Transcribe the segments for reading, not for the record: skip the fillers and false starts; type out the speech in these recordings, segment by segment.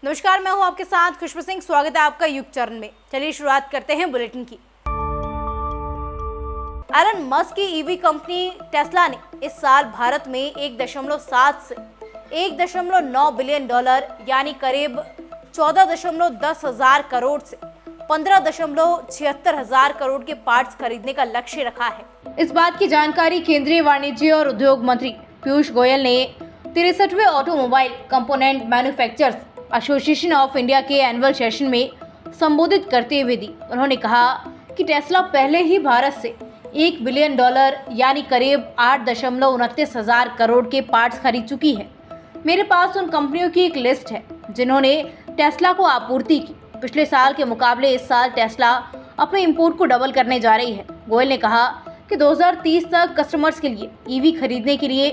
नमस्कार, मैं हूं आपके साथ खुशबू सिंह। स्वागत है आपका युग चरण में। चलिए शुरुआत करते हैं बुलेटिन की। एलन मस्क की ईवी कंपनी टेस्ला ने इस साल भारत में 1.7 से 1.9 बिलियन डॉलर यानी करीब 14.10 हजार करोड़ से 15.76 हजार करोड़ के पार्ट्स खरीदने का लक्ष्य रखा है। इस बात की जानकारी केंद्रीय वाणिज्य और उद्योग मंत्री पीयूष गोयल ने 63वें Automobile Component Manufacturers Association of India के एनुअल सेशन में संबोधित करते हुए दी। उन्होंने कहा कि टेस्ला पहले ही भारत से 1 बिलियन डॉलर यानी करीब 8.29 हजार करोड़ के पार्ट्स खरीद चुकी है। मेरे पास उन कंपनियों की एक लिस्ट है जिन्होंने टेस्ला को आपूर्ति की। पिछले साल के मुकाबले इस साल टेस्ला अपने इंपोर्ट को डबल करने जा रही है। गोयल ने कहा कि 2030 तक कस्टमर्स के लिए ईवी खरीदने के लिए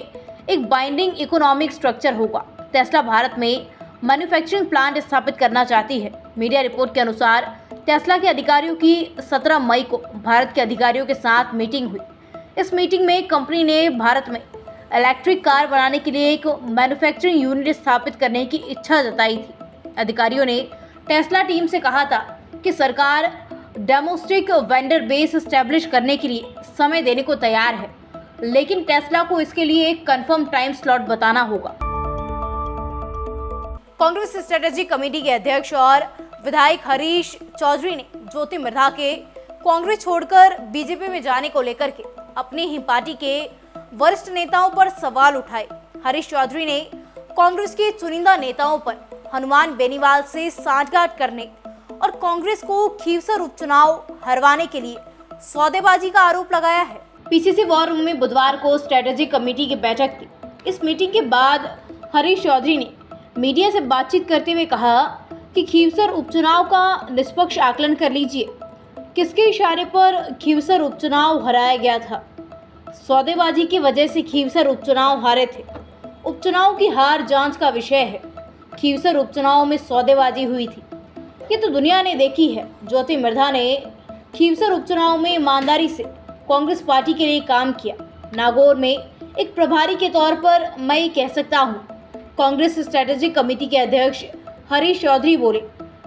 एक बाइंडिंग इकोनॉमिक स्ट्रक्चर होगा। टेस्ला भारत में मैन्युफैक्चरिंग प्लांट स्थापित करना चाहती है। मीडिया रिपोर्ट के अनुसार टेस्ला के अधिकारियों की 17 मई को भारत के अधिकारियों के साथ मीटिंग हुई। इस मीटिंग में कंपनी ने भारत में इलेक्ट्रिक कार बनाने के लिए एक मैन्युफैक्चरिंग यूनिट स्थापित करने की इच्छा जताई थी। अधिकारियों ने टेस्ला टीम से कहा था कि सरकार डोमेस्टिक वेंडर बेस एस्टैब्लिश करने के लिए समय देने को तैयार है, लेकिन टेस्ला को इसके लिए एक कंफर्म टाइम स्लॉट बताना होगा। कांग्रेस स्ट्रेटेजी कमेटी के अध्यक्ष और विधायक हरीश चौधरी ने ज्योति मिर्धा के कांग्रेस छोड़कर बीजेपी में जाने को लेकर के अपनी ही पार्टी के वरिष्ठ नेताओं पर सवाल उठाए। हरीश चौधरी ने कांग्रेस के चुनिंदा नेताओं पर हनुमान बेनीवाल से सांठगांठ करने और कांग्रेस को खीवसर उपचुनाव हरवाने के लिए सौदेबाजी का आरोप लगाया है। पीसीसी वॉर रूम में बुधवार को स्ट्रेटेजी कमेटी की बैठक थी। इस मीटिंग के बाद हरीश चौधरी ने मीडिया से बातचीत करते हुए कहा कि खीवसर उपचुनाव का निष्पक्ष आकलन कर लीजिए। किसके इशारे पर खीवसर उपचुनाव हराया गया था? सौदेबाजी की वजह से खीवसर उपचुनाव हारे थे। उपचुनाव की हार जांच का विषय है। खीवसर उपचुनाव में सौदेबाजी हुई थी, ये तो दुनिया ने देखी है। ज्योति मिर्धा ने खीवसर उपचुनाव में ईमानदारी से कांग्रेस पार्टी के लिए काम किया। नागौर में एक प्रभारी के तौर पर मैं ये कह सकता हूँ। कांग्रेस स्ट्रेटेजिक कमेटी के अध्यक्ष हरीश चौधरी बोले,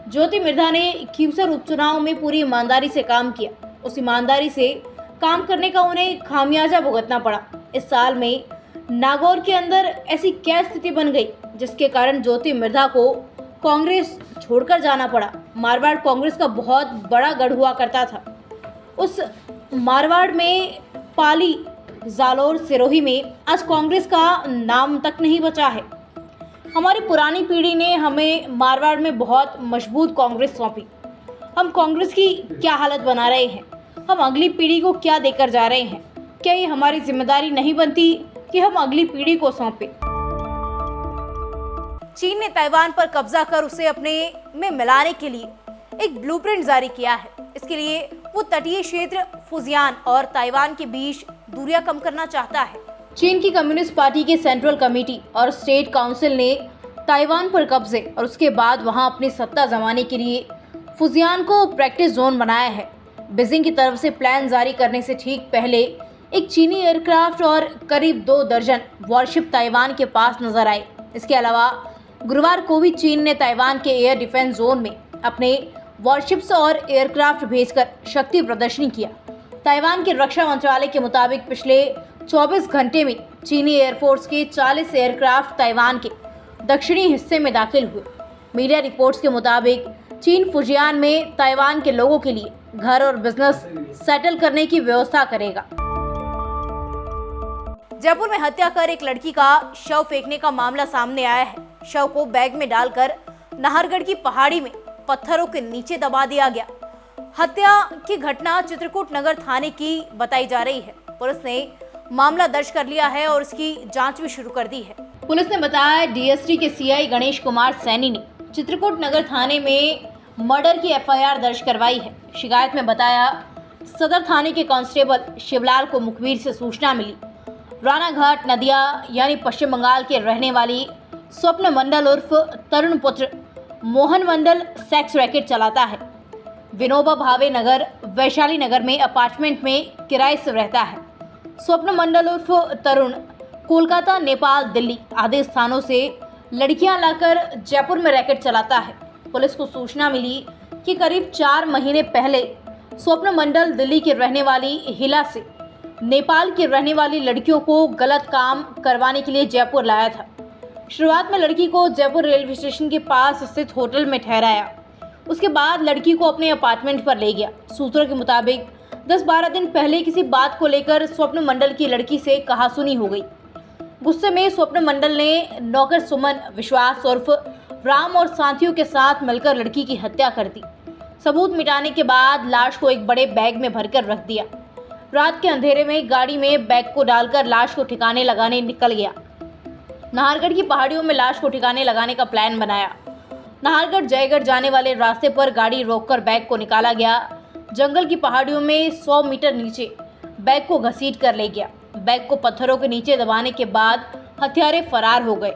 ज्योति मिर्धा ने खीवसर उपचुनाव में पूरी ईमानदारी से काम किया। उस ईमानदारी से काम करने का उन्हें खामियाजा भुगतना पड़ा। इस साल में नागौर के अंदर ऐसी क्या स्थिति बन गई जिसके कारण ज्योति मिर्धा को कांग्रेस छोड़कर जाना पड़ा? मारवाड़ कांग्रेस का बहुत बड़ा गढ़ हुआ करता था। उस मारवाड़ में पाली, जालोर, सिरोही में आज कांग्रेस का नाम तक नहीं बचा है। हमारी पुरानी पीढ़ी ने हमें मारवाड़ में बहुत मजबूत कांग्रेस सौंपी। हम कांग्रेस की क्या हालत बना रहे हैं? हम अगली पीढ़ी को क्या देकर जा रहे हैं? क्या ये हमारी जिम्मेदारी नहीं बनती कि हम अगली पीढ़ी को सौंपें? चीन ने ताइवान पर कब्जा कर उसे अपने में मिलाने के लिए एक ब्लूप्रिंट जारी किया है। इसके लिए वो तटीय क्षेत्र फुजियान और ताइवान के बीच दूरियां कम करना चाहता है। चीन की कम्युनिस्ट पार्टी के सेंट्रल कमेटी और स्टेट काउंसिल ने ताइवान पर कब्जे और उसके बाद वहां अपनी सत्ता जमाने के लिए फुजियान को प्रैक्टिस जोन बनाया है। बीजिंग की तरफ से प्लान जारी करने से ठीक पहले एक चीनी एयरक्राफ्ट और करीब 2 दर्जन वॉरशिप ताइवान के पास नजर आए। इसके अलावा गुरुवार को भी चीन ने ताइवान के एयर डिफेंस जोन में अपने वॉरशिप्स और एयरक्राफ्ट भेजकर शक्ति प्रदर्शनी किया। ताइवान के रक्षा मंत्रालय के मुताबिक पिछले 24 घंटे में चीनी एयरफोर्स के 40 एयरक्राफ्ट ताइवान के दक्षिणी हिस्से में दाखिल हुए। मीडिया रिपोर्ट्स के मुताबिक चीन फुजियान में ताइवान के लोगों के लिए घर और बिजनेस सेटल करने की व्यवस्था करेगा। जयपुर में हत्या कर एक लड़की का शव फेंकने का मामला सामने आया है। शव को बैग में डालकर नाहरगढ़ की पहाड़ी में पत्थरों के नीचे दबा दिया गया। हत्या की घटना चित्रकूट नगर थाने की बताई जा रही है। पुलिस ने मामला दर्ज कर लिया है और इसकी जांच भी शुरू कर दी है। पुलिस ने बताया डीएसटी के सीआई गणेश कुमार सैनी ने चित्रकूट नगर थाने में मर्डर की एफआईआर दर्ज करवाई है। शिकायत में बताया सदर थाने के कांस्टेबल शिवलाल को मुखबिर से सूचना मिली। रानाघाट नदिया यानी पश्चिम बंगाल के रहने वाली स्वप्न मंडल उर्फ तरुण पुत्र मोहन मंडल सेक्स रैकेट चलाता है। विनोबा भावे नगर वैशाली नगर में अपार्टमेंट में किराए से रहता है। स्वप्न मंडल उर्फ तरुण कोलकाता, नेपाल, दिल्ली आदि स्थानों से लड़कियां लाकर जयपुर में रैकेट चलाता है। पुलिस को सूचना मिली कि करीब 4 महीने पहले स्वप्न मंडल दिल्ली की रहने वाली हिला से नेपाल की रहने वाली लड़कियों को गलत काम करवाने के लिए जयपुर लाया था। शुरुआत में लड़की को जयपुर रेलवे स्टेशन के पास स्थित होटल में ठहराया। उसके बाद लड़की को अपने अपार्टमेंट पर ले गया। सूत्रों के मुताबिक 10-12 दिन पहले किसी बात को लेकर स्वप्न मंडल की लड़की से कहासुनी हो गई। गुस्से में स्वप्न मंडल ने नौकर सुमन विश्वास उर्फ राम और साथियों के साथ मिलकर लड़की की हत्या कर दी। सबूत मिटाने के बाद लाश को एक बड़े बैग में भरकर रख दिया। रात के अंधेरे में गाड़ी में बैग को डालकर लाश को ठिकाने लगाने निकल गया। नाहरगढ़ की पहाड़ियों में लाश को ठिकाने लगाने का प्लान बनाया। नाहरगढ़ जयगढ़ जाने वाले रास्ते पर गाड़ी रोककर बैग को निकाला गया। जंगल की पहाड़ियों में 100 मीटर नीचे बैग को घसीट कर ले गया। बैग को पत्थरों के नीचे दबाने के बाद हत्यारे फरार हो गए।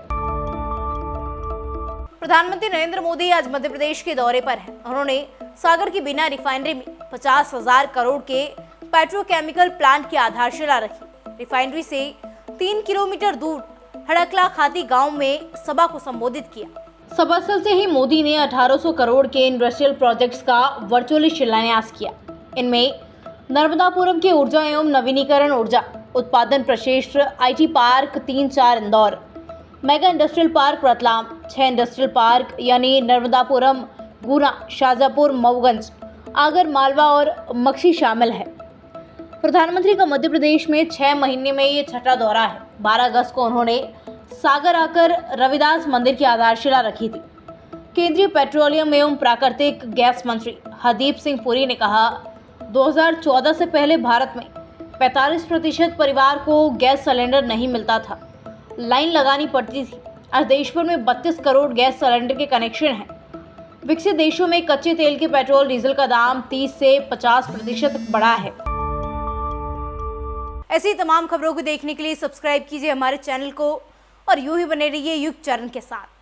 प्रधानमंत्री नरेंद्र मोदी आज मध्य प्रदेश के दौरे पर हैं। उन्होंने सागर की बिना रिफाइनरी में 50,000 करोड़ के पेट्रोकेमिकल प्लांट की आधारशिला रखी। रिफाइनरी से 3 किलोमीटर दूर हड़कला खाती गांव में सभा को संबोधित किया। सभा स्थल से ही मोदी ने 1800 करोड़ के इंडस्ट्रियल प्रोजेक्ट्स का वर्चुअली शिलान्यास किया। इनमें नर्मदापुरम के ऊर्जा एवं नवीनीकरण ऊर्जा उत्पादन प्रक्षेत्र IT park 3-4 Indore, mega industrial park Ratlam, 6 industrial park यानी नर्मदापुरम, गुना, शाजापुर, मऊगंज, आगर मालवा और मक्षी शामिल है। प्रधानमंत्री का मध्य प्रदेश में 6 महीने में ये छठा दौरा है। 12 अगस्त को उन्होंने सागर आकर रविदास मंदिर की आधारशिला रखी थी। केंद्रीय पेट्रोलियम एवं प्राकृतिक गैस मंत्री हरदीप सिंह पुरी ने कहा, 2014 से पहले भारत में 45% परिवार को गैस सिलेंडर नहीं मिलता था, लाइन लगानी पड़ती थी। आज देश भर में 32 करोड़ गैस सिलेंडर के कनेक्शन हैं। विकसित देशों में कच्चे तेल के पेट्रोल डीजल का दाम 30 से 50% बढ़ा है। ऐसी तमाम खबरों को देखने के लिए सब्सक्राइब कीजिए हमारे चैनल को और यूं ही बने रहिए युग चरण के साथ।